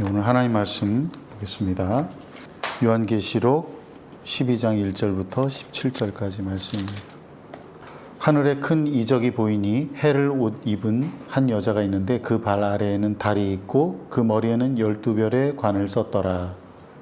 오늘 하나님 말씀 보겠습니다. 요한계시록 12장 1절부터 17절까지 말씀입니다. 하늘에 큰 이적이 보이니 해를 옷 입은 한 여자가 있는데 그 발 아래에는 달이 있고 그 머리에는 12별의 관을 썼더라.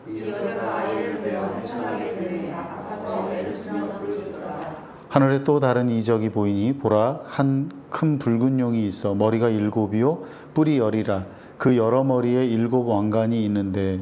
이 여자가 아이를 베어 해산하게 되니 아파서 애를 쓰며 부르짖더라. 하늘에 또 다른 이적이 보이니 보라 한 큰 붉은 용이 있어 머리가 7이요 뿔이 10이라. 그 여러 머리에 7 왕관이 있는데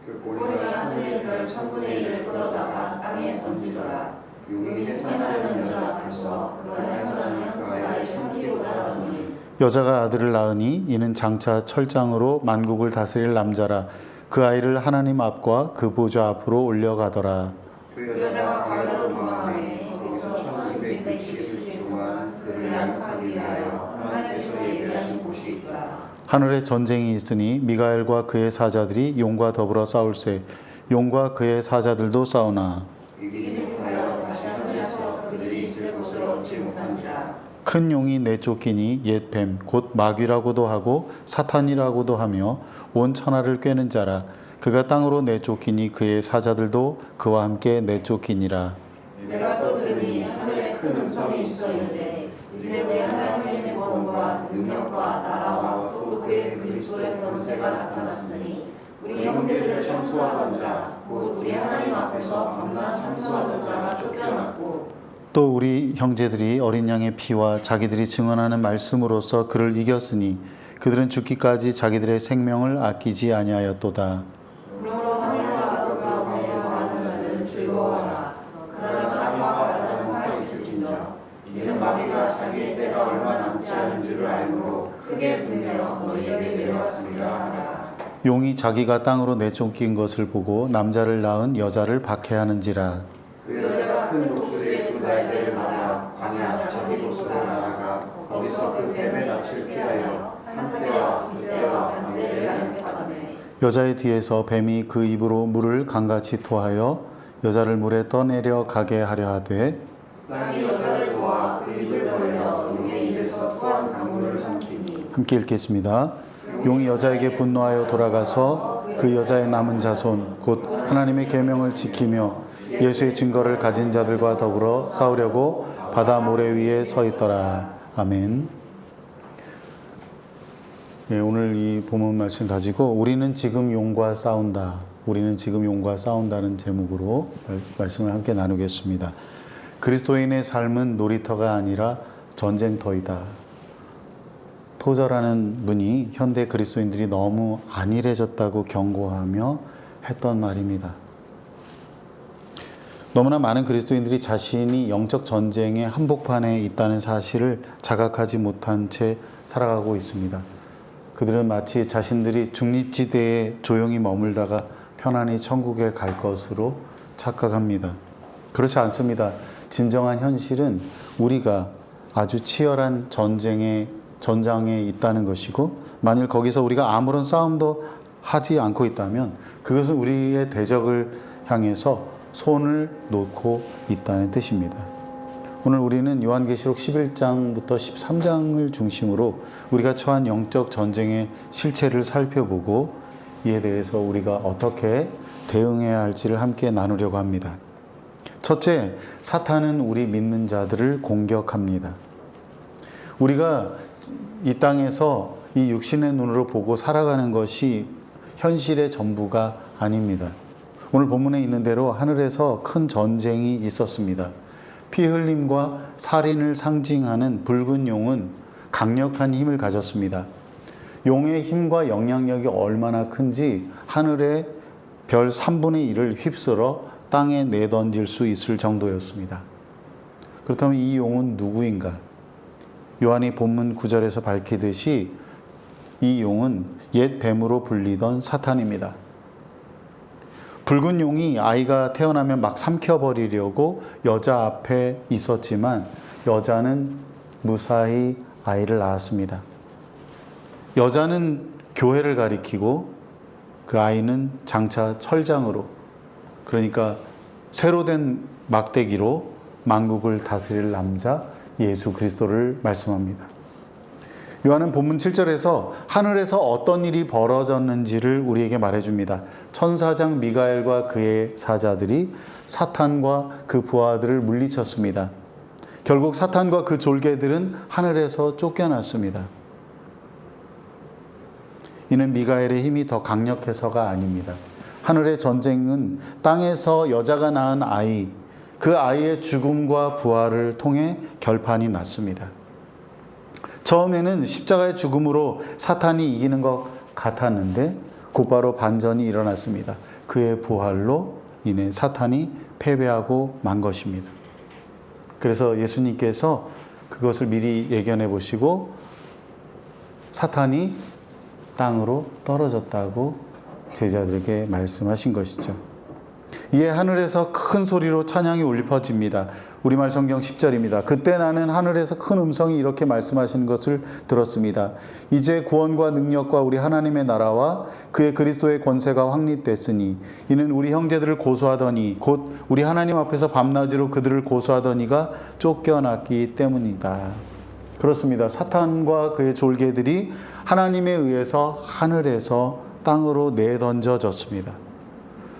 그 꼬리가 하늘의 별 3분의 1을 끌어다가 땅에 던지더라. 용이 해산하는 여자 앞에서 그가 해산하면 그 아이를 삼키고자 하더니 여자가 아들을 낳으니 이는 장차 철장으로 만국을 다스릴 남자라. 그 아이를 하나님 앞과 그 보좌 앞으로 올려가더라. 그 여자가 과거로 도망하니 거기서 1260일 동안 그를 양육하기 위하여 하나님께서 예비하신 곳이 있더라. 하늘에 전쟁이 있으니 미가엘과 그의 사자들이 용과 더불어 싸울세. 용과 그의 사자들도 싸우나 이기지 못하여 다시 하늘에서 그들이 있을 곳을 얻지 못한지라. 큰 용이 내쫓기니 옛 뱀 곧 마귀라고도 하고 사탄이라고도 하며 온 천하를 꿰는 자라. 그가 땅으로 내쫓기니 그의 사자들도 그와 함께 내쫓기니라. 내가 또 들으니 하늘에 큰 음성이 있어 이르되 이제 내 하나님의 권과 능력과 나라와 또 그의 그리스도의 권세가 나타났으니 우리 형제들을 청소하던 자 곧 우리 하나님 앞에서 밤낮 청소하던 자가 쫓겨났고 또 우리 형제들이 어린 양의 피와 자기들이 증언하는 말씀으로써 그를 이겼으니 그들은 죽기까지 자기들의 생명을 아끼지 아니하였도다. 그러므로 하늘과 그 가운데 거하는 자들은 즐거워하라. 그러나 땅과 바다는 화 있을진저 이는 마귀가 자기의 때가 얼마 남지 않은 줄을 알므로 크게 분내어 너희에게 내려왔습니다 하라. 용이 자기가 땅으로 내쫓긴 것을 보고 남자를 낳은 여자를 박해하는지라. 그 여자가 큰 독수리의 두 날개를 받아 광야 저기 곳으로 나아가 거기서 그 뱀의 낯을 피하여 한 때와 두 때와 반 때를 양육하더니 여자의 뒤에서 뱀이 그 입으로 물을 강같이 토하여 여자를 물에 떠내려 가게 하려 하되 땅이 여자를 도와 그 입을 벌려 용의 입에서 토한 강물을 삼키니 함께 읽겠습니다. 용이 여자에게 분노하여 돌아가서 그 여자의 남은 자손 곧 하나님의 계명을 지키며 예수의 증거를 가진 자들과 더불어 싸우려고 바다 모래 위에 서 있더라. 아멘. 네, 오늘 이 본문 말씀 가지고 우리는 지금 용과 싸운다. 우리는 지금 용과 싸운다는 제목으로 말씀을 함께 나누겠습니다. 그리스도인의 삶은 놀이터가 아니라 전쟁터이다. 토저라는 분이 현대 그리스도인들이 너무 안일해졌다고 경고하며 했던 말입니다. 너무나 많은 그리스도인들이 자신이 영적 전쟁의 한복판에 있다는 사실을 자각하지 못한 채 살아가고 있습니다. 그들은 마치 자신들이 중립지대에 조용히 머물다가 편안히 천국에 갈 것으로 착각합니다. 그렇지 않습니다. 진정한 현실은 우리가 아주 치열한 전장에 있다는 것이고, 만일 거기서 우리가 아무런 싸움도 하지 않고 있다면 그것은 우리의 대적을 향해서 손을 놓고 있다는 뜻입니다. 오늘 우리는 요한계시록 11장부터 13장을 중심으로 우리가 처한 영적 전쟁의 실체를 살펴보고 이에 대해서 우리가 어떻게 대응해야 할지를 함께 나누려고 합니다. 첫째, 사탄은 우리 믿는 자들을 공격합니다. 우리가 이 땅에서 이 육신의 눈으로 보고 살아가는 것이 현실의 전부가 아닙니다. 오늘 본문에 있는 대로 하늘에서 큰 전쟁이 있었습니다. 피 흘림과 살인을 상징하는 붉은 용은 강력한 힘을 가졌습니다. 용의 힘과 영향력이 얼마나 큰지 하늘의 별 3분의 1을 휩쓸어 땅에 내던질 수 있을 정도였습니다. 그렇다면 이 용은 누구인가? 요한이 본문 9절에서 밝히듯이 이 용은 옛 뱀으로 불리던 사탄입니다. 붉은 용이 아이가 태어나면 막 삼켜버리려고 여자 앞에 있었지만 여자는 무사히 아이를 낳았습니다. 여자는 교회를 가리키고 그 아이는 장차 철장으로, 그러니까 새로 된 막대기로 만국을 다스릴 남자 예수 그리스도를 말씀합니다. 요한은 본문 7절에서 하늘에서 어떤 일이 벌어졌는지를 우리에게 말해줍니다. 천사장 미가엘과 그의 사자들이 사탄과 그 부하들을 물리쳤습니다. 결국 사탄과 그 졸개들은 하늘에서 쫓겨났습니다. 이는 미가엘의 힘이 더 강력해서가 아닙니다. 하늘의 전쟁은 땅에서 여자가 낳은 아이, 그 아이의 죽음과 부활을 통해 결판이 났습니다. 처음에는 십자가의 죽음으로 사탄이 이기는 것 같았는데 곧바로 반전이 일어났습니다. 그의 부활로 인해 사탄이 패배하고 만 것입니다. 그래서 예수님께서 그것을 미리 예견해 보시고 사탄이 땅으로 떨어졌다고 제자들에게 말씀하신 것이죠. 이에 하늘에서 큰 소리로 찬양이 울려 퍼집니다. 우리말 성경 10절입니다. 그때 나는 하늘에서 큰 음성이 이렇게 말씀하시는 것을 들었습니다. 이제 구원과 능력과 우리 하나님의 나라와 그의 그리스도의 권세가 확립됐으니 이는 우리 형제들을 고소하더니 곧 우리 하나님 앞에서 밤낮으로 그들을 고소하더니가 쫓겨났기 때문이다. 그렇습니다. 사탄과 그의 졸개들이 하나님에 의해서 하늘에서 땅으로 내던져졌습니다.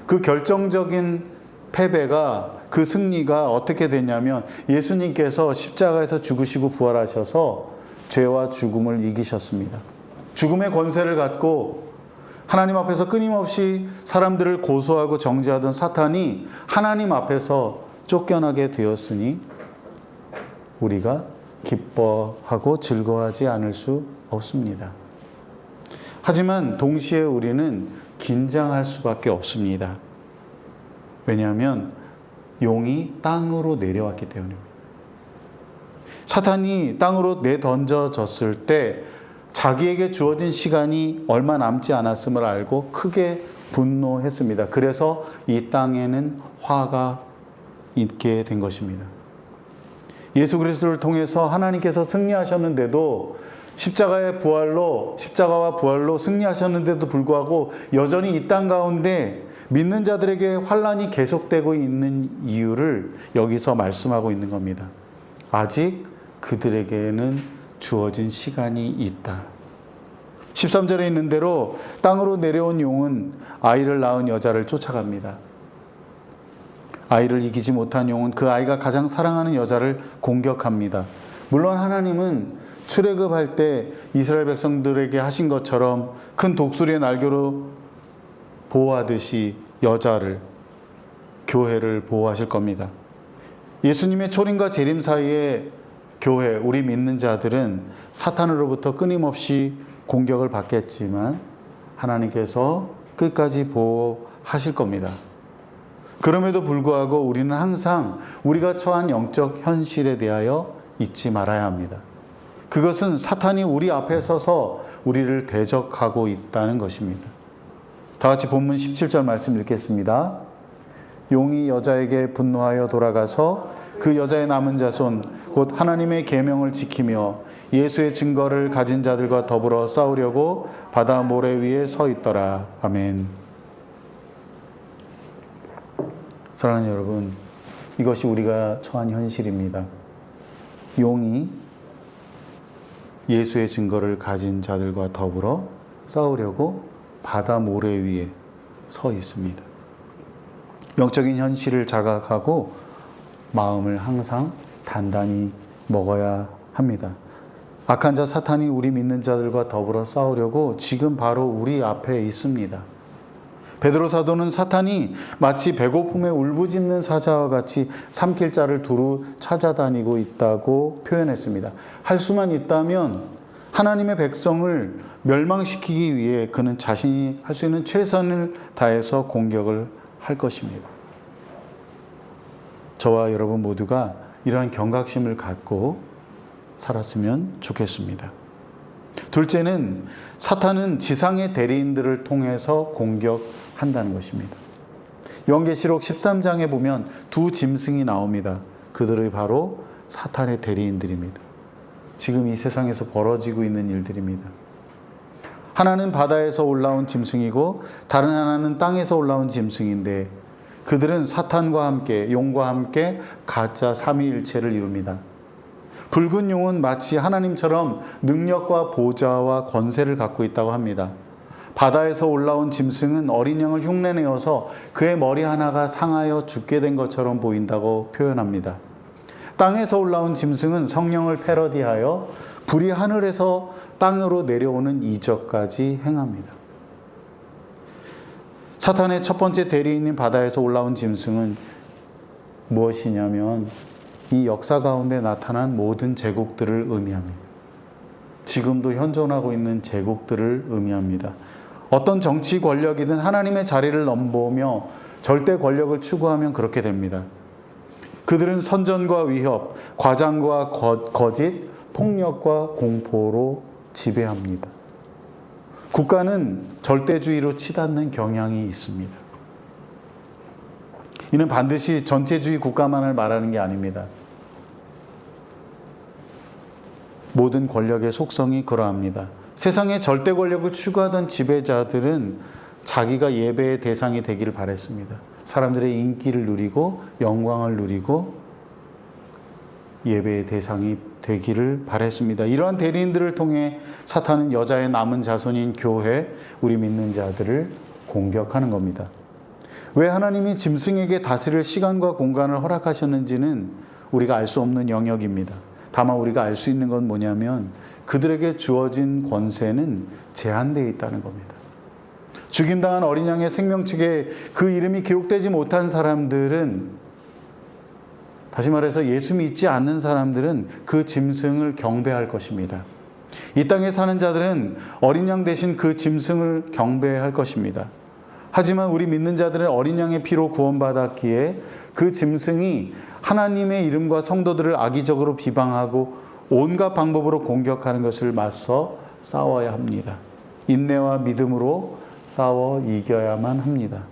그 결정적인 패배가, 그 승리가 어떻게 됐냐면 예수님께서 십자가에서 죽으시고 부활하셔서 죄와 죽음을 이기셨습니다. 죽음의 권세를 갖고 하나님 앞에서 끊임없이 사람들을 고소하고 정죄하던 사탄이 하나님 앞에서 쫓겨나게 되었으니 우리가 기뻐하고 즐거워하지 않을 수 없습니다. 하지만 동시에 우리는 긴장할 수밖에 없습니다. 왜냐하면 용이 땅으로 내려왔기 때문입니다. 사탄이 땅으로 내던져졌을 때 자기에게 주어진 시간이 얼마 남지 않았음을 알고 크게 분노했습니다. 그래서 이 땅에는 화가 있게 된 것입니다. 예수 그리스도를 통해서 하나님께서 승리하셨는데도 십자가와 부활로 승리하셨는데도 불구하고 여전히 이 땅 가운데 믿는 자들에게 환난이 계속되고 있는 이유를 여기서 말씀하고 있는 겁니다. 아직 그들에게는 주어진 시간이 있다. 13절에 있는 대로 땅으로 내려온 용은 아이를 낳은 여자를 쫓아갑니다. 아이를 이기지 못한 용은 그 아이가 가장 사랑하는 여자를 공격합니다. 물론 하나님은 출애굽할 때 이스라엘 백성들에게 하신 것처럼 큰 독수리의 날개로 보호하듯이 여자를, 교회를 보호하실 겁니다. 예수님의 초림과 재림 사이에 교회, 우리 믿는 자들은 사탄으로부터 끊임없이 공격을 받겠지만 하나님께서 끝까지 보호하실 겁니다. 그럼에도 불구하고 우리는 항상 우리가 처한 영적 현실에 대하여 잊지 말아야 합니다. 그것은 사탄이 우리 앞에 서서 우리를 대적하고 있다는 것입니다. 다 같이 본문 17절 말씀 읽겠습니다. 용이 여자에게 분노하여 돌아가서 그 여자의 남은 자손 곧 하나님의 계명을 지키며 예수의 증거를 가진 자들과 더불어 싸우려고 바다 모래 위에 서 있더라. 아멘. 사랑하는 여러분, 이것이 우리가 처한 현실입니다. 용이 예수의 증거를 가진 자들과 더불어 싸우려고 바다 모래 위에 서 있습니다. 영적인 현실을 자각하고 마음을 항상 단단히 먹어야 합니다. 악한 자 사탄이 우리 믿는 자들과 더불어 싸우려고 지금 바로 우리 앞에 있습니다. 베드로 사도는 사탄이 마치 배고픔에 울부짖는 사자와 같이 삼킬 자를 두루 찾아다니고 있다고 표현했습니다. 할 수만 있다면 하나님의 백성을 멸망시키기 위해 그는 자신이 할 수 있는 최선을 다해서 공격을 할 것입니다. 저와 여러분 모두가 이러한 경각심을 갖고 살았으면 좋겠습니다. 둘째는 사탄은 지상의 대리인들을 통해서 공격한다는 것입니다. 요한계시록 13장에 보면 두 짐승이 나옵니다. 그들이 바로 사탄의 대리인들입니다. 지금 이 세상에서 벌어지고 있는 일들입니다. 하나는 바다에서 올라온 짐승이고 다른 하나는 땅에서 올라온 짐승인데 그들은 사탄과 함께, 용과 함께 가짜 삼위일체를 이룹니다. 붉은 용은 마치 하나님처럼 능력과 보좌와 권세를 갖고 있다고 합니다. 바다에서 올라온 짐승은 어린 양을 흉내내어서 그의 머리 하나가 상하여 죽게 된 것처럼 보인다고 표현합니다. 땅에서 올라온 짐승은 성령을 패러디하여 불이 하늘에서 땅으로 내려오는 이적까지 행합니다. 사탄의 첫 번째 대리인인 바다에서 올라온 짐승은 무엇이냐면 이 역사 가운데 나타난 모든 제국들을 의미합니다. 지금도 현존하고 있는 제국들을 의미합니다. 어떤 정치 권력이든 하나님의 자리를 넘보며 절대 권력을 추구하면 그렇게 됩니다. 그들은 선전과 위협, 과장과 거짓, 폭력과 공포로 지배합니다. 국가는 절대주의로 치닫는 경향이 있습니다. 이는 반드시 전체주의 국가만을 말하는 게 아닙니다. 모든 권력의 속성이 그러합니다. 세상의 절대 권력을 추구하던 지배자들은 자기가 예배의 대상이 되기를 바랬습니다. 사람들의 인기를 누리고 영광을 누리고 예배의 대상이 되기를 바랬습니다. 이러한 대리인들을 통해 사탄은 여자의 남은 자손인 교회, 우리 믿는 자들을 공격하는 겁니다. 왜 하나님이 짐승에게 다스릴 시간과 공간을 허락하셨는지는 우리가 알 수 없는 영역입니다. 다만 우리가 알 수 있는 건 뭐냐면 그들에게 주어진 권세는 제한되어 있다는 겁니다. 죽임당한 어린 양의 생명책에 그 이름이 기록되지 못한 사람들은, 다시 말해서 예수 믿지 않는 사람들은 그 짐승을 경배할 것입니다. 이 땅에 사는 자들은 어린 양 대신 그 짐승을 경배할 것입니다. 하지만 우리 믿는 자들은 어린 양의 피로 구원받았기에 그 짐승이 하나님의 이름과 성도들을 악의적으로 비방하고 온갖 방법으로 공격하는 것을 맞서 싸워야 합니다. 인내와 믿음으로 싸워 이겨야만 합니다.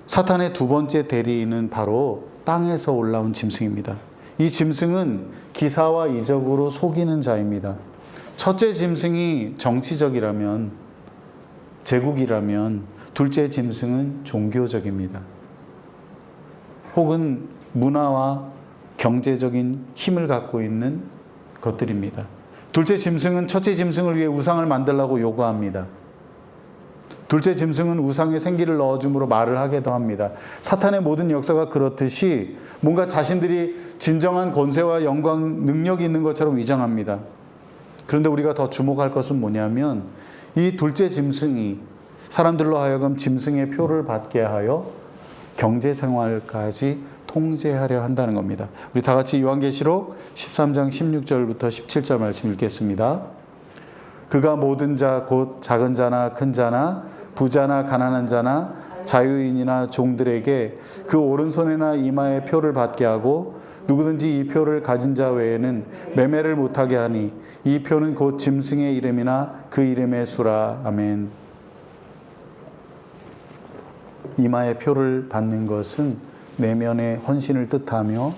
사탄의 두 번째 대리인은 바로 땅에서 올라온 짐승입니다. 이 짐승은 기사와 이적으로 속이는 자입니다. 첫째 짐승이 정치적이라면, 제국이라면 둘째 짐승은 종교적입니다. 혹은 문화와 경제적인 힘을 갖고 있는 것들입니다. 둘째 짐승은 첫째 짐승을 위해 우상을 만들라고 요구합니다. 둘째 짐승은 우상에 생기를 넣어줌으로 말을 하기도 합니다. 사탄의 모든 역사가 그렇듯이 뭔가 자신들이 진정한 권세와 영광, 능력이 있는 것처럼 위장합니다. 그런데 우리가 더 주목할 것은 뭐냐면 이 둘째 짐승이 사람들로 하여금 짐승의 표를 받게 하여 경제생활까지 통제하려 한다는 겁니다. 우리 다 같이 요한계시록 13장 16절부터 17절 말씀 읽겠습니다. 그가 모든 자 곧 작은 자나 큰 자나 부자나 가난한 자나 자유인이나 종들에게 그 오른손이나 이마에 표를 받게 하고 누구든지 이 표를 가진 자 외에는 매매를 못하게 하니 이 표는 곧 짐승의 이름이나 그 이름의 수라. 아멘. 이마에 표를 받는 것은 내면의 헌신을 뜻하며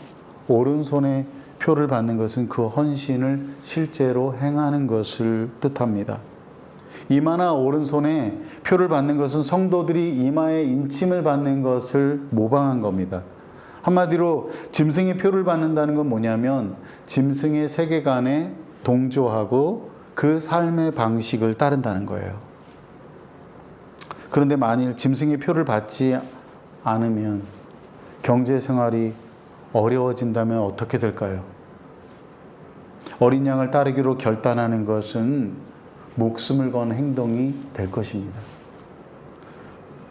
오른손에 표를 받는 것은 그 헌신을 실제로 행하는 것을 뜻합니다. 이마나 오른손에 표를 받는 것은 성도들이 이마에 인침을 받는 것을 모방한 겁니다. 한마디로 짐승의 표를 받는다는 건 뭐냐면 짐승의 세계관에 동조하고 그 삶의 방식을 따른다는 거예요. 그런데 만일 짐승의 표를 받지 않으면 경제 생활이 어려워진다면 어떻게 될까요? 어린 양을 따르기로 결단하는 것은 목숨을 건 행동이 될 것입니다.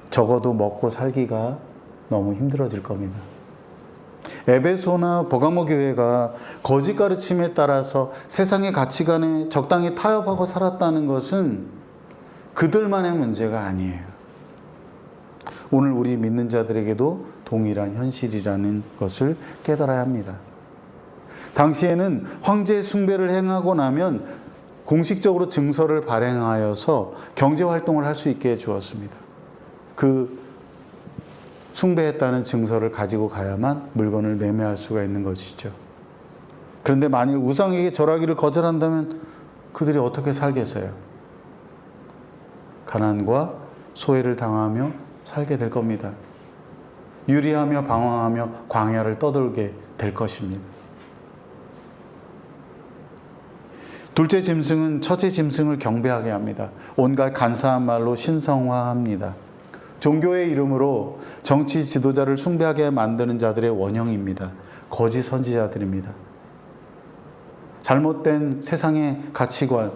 적어도 먹고 살기가 너무 힘들어질 겁니다. 에베소나 버가모 교회가 거짓 가르침에 따라서 세상의 가치관에 적당히 타협하고 살았다는 것은 그들만의 문제가 아니에요. 오늘 우리 믿는 자들에게도 동일한 현실이라는 것을 깨달아야 합니다. 당시에는 황제 숭배를 행하고 나면 공식적으로 증서를 발행하여서 경제활동을 할 수 있게 해주었습니다. 그 숭배했다는 증서를 가지고 가야만 물건을 매매할 수가 있는 것이죠. 그런데 만일 우상에게 절하기를 거절한다면 그들이 어떻게 살겠어요? 가난과 소외를 당하며 살게 될 겁니다. 유리하며 방황하며 광야를 떠돌게 될 것입니다. 둘째 짐승은 첫째 짐승을 경배하게 합니다. 온갖 간사한 말로 신성화합니다. 종교의 이름으로 정치 지도자를 숭배하게 만드는 자들의 원형입니다. 거짓 선지자들입니다. 잘못된 세상의 가치관,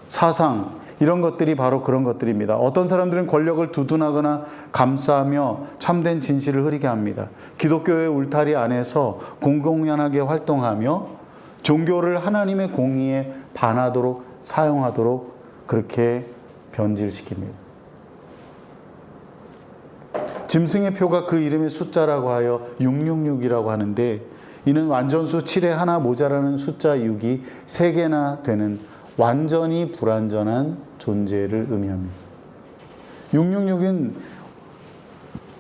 사상, 이런 것들이 바로 그런 것들입니다. 어떤 사람들은 권력을 두둔하거나 감싸며 참된 진실을 흐리게 합니다. 기독교의 울타리 안에서 공공연하게 활동하며 종교를 하나님의 공의에 반하도록 사용하도록 그렇게 변질시킵니다. 짐승의 표가 그 이름의 숫자라고 하여 666이라고 하는데, 이는 완전수 7에 하나 모자라는 숫자 6이 3개나 되는 완전히 불완전한 존재를 의미합니다. 666은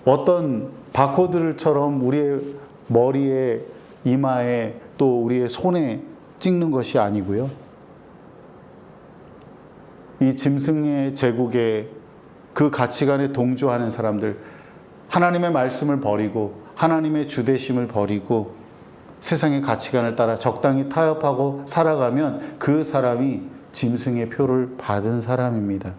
어떤 바코드처럼 우리의 머리에, 이마에, 또 우리의 손에 찍는 것이 아니고요. 이 짐승의 제국에 그 가치관에 동조하는 사람들, 하나님의 말씀을 버리고 하나님의 주되심을 버리고 세상의 가치관을 따라 적당히 타협하고 살아가면 그 사람이 짐승의 표를 받은 사람입니다.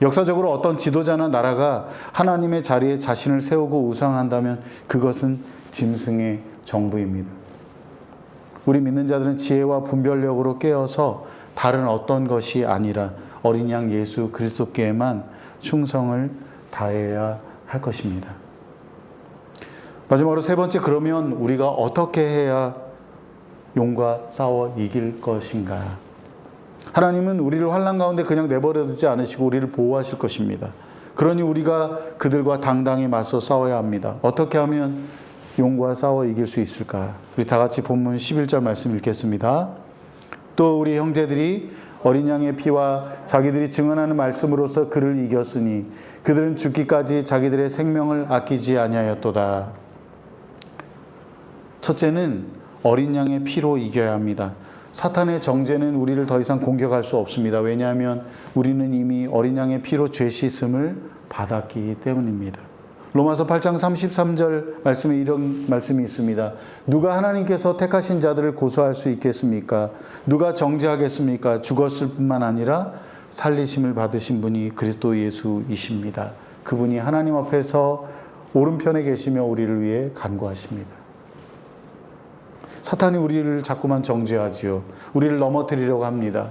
역사적으로 어떤 지도자나 나라가 하나님의 자리에 자신을 세우고 우상한다면 그것은 짐승의 정부입니다. 우리 믿는 자들은 지혜와 분별력으로 깨어서 다른 어떤 것이 아니라 어린 양 예수 그리스도께만 충성을 다해야 할 것입니다. 마지막으로 세 번째, 그러면 우리가 어떻게 해야 용과 싸워 이길 것인가? 하나님은 우리를 환난 가운데 그냥 내버려 두지 않으시고 우리를 보호하실 것입니다. 그러니 우리가 그들과 당당히 맞서 싸워야 합니다. 어떻게 하면 용과 싸워 이길 수 있을까? 우리 다 같이 본문 11절 말씀 읽겠습니다. 또 우리 형제들이 어린 양의 피와 자기들이 증언하는 말씀으로서 그를 이겼으니 그들은 죽기까지 자기들의 생명을 아끼지 아니하였도다. 첫째는 어린 양의 피로 이겨야 합니다. 사탄의 정죄는 우리를 더 이상 공격할 수 없습니다. 왜냐하면 우리는 이미 어린 양의 피로 죄 씻음을 받았기 때문입니다. 로마서 8장 33절 말씀에 이런 말씀이 있습니다. 누가 하나님께서 택하신 자들을 고소할 수 있겠습니까? 누가 정죄하겠습니까? 죽었을 뿐만 아니라 살리심을 받으신 분이 그리스도 예수이십니다. 그분이 하나님 앞에서 오른편에 계시며 우리를 위해 간구하십니다. 사탄이 우리를 자꾸만 정죄하지요. 우리를 넘어뜨리려고 합니다.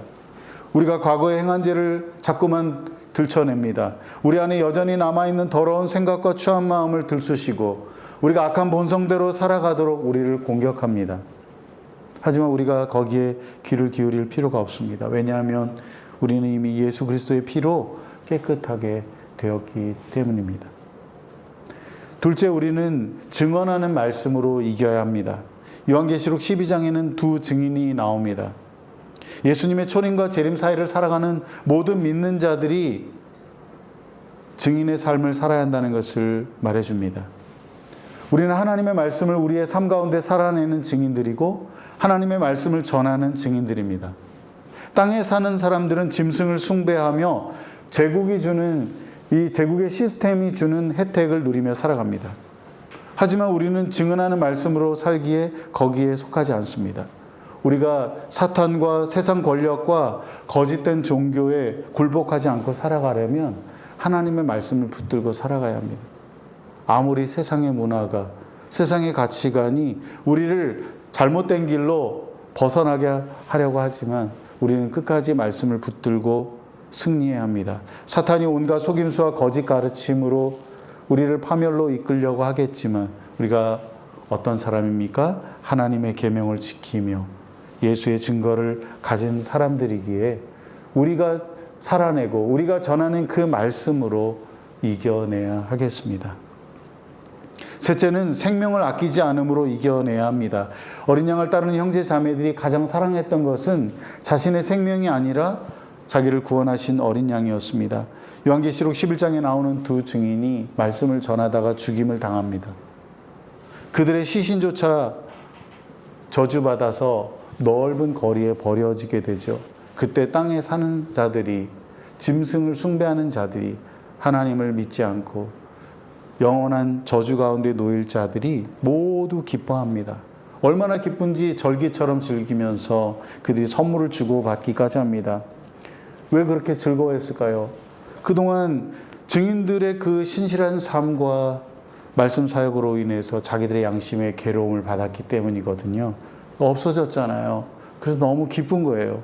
우리가 과거에 행한 죄를 자꾸만 들춰냅니다. 우리 안에 여전히 남아있는 더러운 생각과 추한 마음을 들쑤시고 우리가 악한 본성대로 살아가도록 우리를 공격합니다. 하지만 우리가 거기에 귀를 기울일 필요가 없습니다. 왜냐하면 우리는 이미 예수 그리스도의 피로 깨끗하게 되었기 때문입니다. 둘째, 우리는 증언하는 말씀으로 이겨야 합니다. 요한계시록 12장에는 두 증인이 나옵니다. 예수님의 초림과 재림 사이를 살아가는 모든 믿는 자들이 증인의 삶을 살아야 한다는 것을 말해줍니다. 우리는 하나님의 말씀을 우리의 삶 가운데 살아내는 증인들이고 하나님의 말씀을 전하는 증인들입니다. 땅에 사는 사람들은 짐승을 숭배하며 제국이 주는, 이 제국의 시스템이 주는 혜택을 누리며 살아갑니다. 하지만 우리는 증언하는 말씀으로 살기에 거기에 속하지 않습니다. 우리가 사탄과 세상 권력과 거짓된 종교에 굴복하지 않고 살아가려면 하나님의 말씀을 붙들고 살아가야 합니다. 아무리 세상의 문화가, 세상의 가치관이 우리를 잘못된 길로 벗어나게 하려고 하지만 우리는 끝까지 말씀을 붙들고 승리해야 합니다. 사탄이 온갖 속임수와 거짓 가르침으로 우리를 파멸로 이끌려고 하겠지만 우리가 어떤 사람입니까? 하나님의 계명을 지키며 예수의 증거를 가진 사람들이기에 우리가 살아내고 우리가 전하는 그 말씀으로 이겨내야 하겠습니다. 셋째는 생명을 아끼지 않음으로 이겨내야 합니다. 어린 양을 따르는 형제 자매들이 가장 사랑했던 것은 자신의 생명이 아니라 자기를 구원하신 어린 양이었습니다. 요한계시록 11장에 나오는 두 증인이 말씀을 전하다가 죽임을 당합니다. 그들의 시신조차 저주받아서 넓은 거리에 버려지게 되죠. 그때 땅에 사는 자들이, 짐승을 숭배하는 자들이 하나님을 믿지 않고 영원한 저주 가운데 놓일 자들이 모두 기뻐합니다. 얼마나 기쁜지 절기처럼 즐기면서 그들이 선물을 주고 받기까지 합니다. 왜 그렇게 즐거워했을까요? 그동안 증인들의 그 신실한 삶과 말씀 사역으로 인해서 자기들의 양심의 괴로움을 받았기 때문이거든요. 없어졌잖아요. 그래서 너무 기쁜 거예요.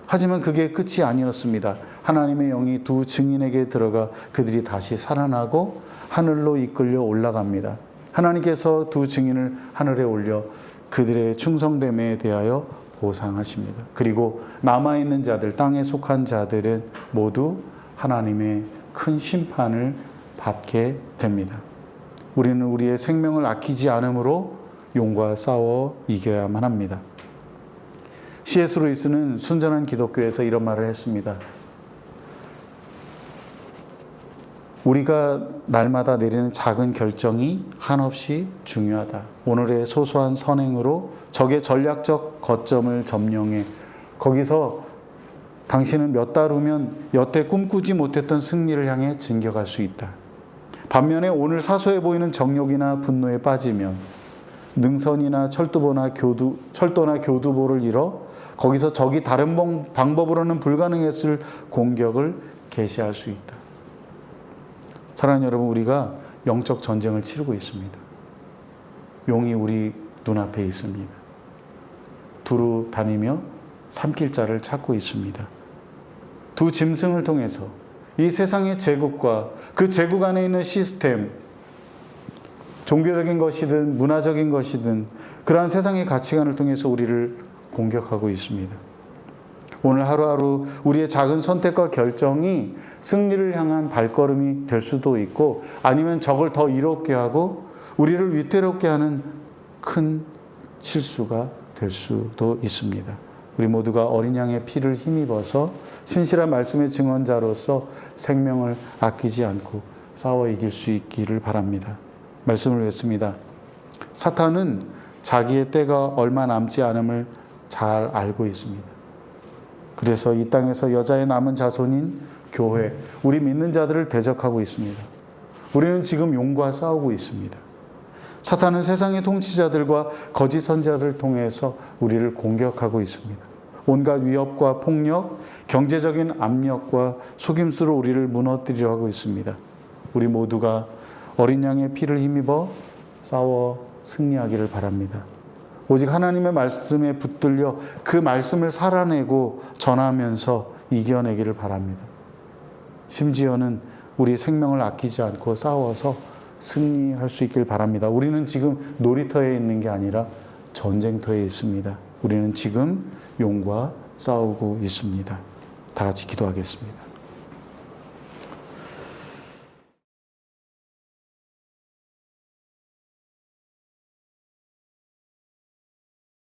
하지만 그게 끝이 아니었습니다. 하나님의 영이 두 증인에게 들어가 그들이 다시 살아나고 하늘로 이끌려 올라갑니다. 하나님께서 두 증인을 하늘에 올려 그들의 충성됨에 대하여 보상하십니다. 그리고 남아있는 자들, 땅에 속한 자들은 모두 하나님의 큰 심판을 받게 됩니다. 우리는 우리의 생명을 아끼지 않으므로 용과 싸워 이겨야만 합니다. C.S. 루이스는 순전한 기독교에서 이런 말을 했습니다. 우리가 날마다 내리는 작은 결정이 한없이 중요하다. 오늘의 소소한 선행으로 적의 전략적 거점을 점령해 거기서 당신은 몇 달 후면 여태 꿈꾸지 못했던 승리를 향해 진격할 수 있다. 반면에 오늘 사소해 보이는 정욕이나 분노에 빠지면 능선이나 철도나 교두보를 잃어 거기서 적이 다른 방법으로는 불가능했을 공격을 개시할 수 있다. 사랑하는 여러분, 우리가 영적 전쟁을 치르고 있습니다. 용이 우리 눈앞에 있습니다. 두루 다니며 삼킬 자를 찾고 있습니다. 두 짐승을 통해서 이 세상의 제국과 그 제국 안에 있는 시스템, 종교적인 것이든 문화적인 것이든 그러한 세상의 가치관을 통해서 우리를 공격하고 있습니다. 오늘 하루하루 우리의 작은 선택과 결정이 승리를 향한 발걸음이 될 수도 있고 아니면 적을 더 이롭게 하고 우리를 위태롭게 하는 큰 실수가 될 수도 있습니다. 우리 모두가 어린 양의 피를 힘입어서 신실한 말씀의 증언자로서 생명을 아끼지 않고 싸워 이길 수 있기를 바랍니다. 말씀을 뵙습니다. 사탄은 자기의 때가 얼마 남지 않음을 잘 알고 있습니다. 그래서 이 땅에서 여자의 남은 자손인 교회, 우리 믿는 자들을 대적하고 있습니다. 우리는 지금 용과 싸우고 있습니다. 사탄은 세상의 통치자들과 거짓 선지자들을 통해서 우리를 공격하고 있습니다. 온갖 위협과 폭력, 경제적인 압력과 속임수로 우리를 무너뜨리려 하고 있습니다. 우리 모두가 어린 양의 피를 힘입어 싸워 승리하기를 바랍니다. 오직 하나님의 말씀에 붙들려 그 말씀을 살아내고 전하면서 이겨내기를 바랍니다. 심지어는 우리 생명을 아끼지 않고 싸워서 승리할 수 있길 바랍니다. 우리는 지금 놀이터에 있는 게 아니라 전쟁터에 있습니다. 우리는 지금 용과 싸우고 있습니다. 다 같이 기도하겠습니다.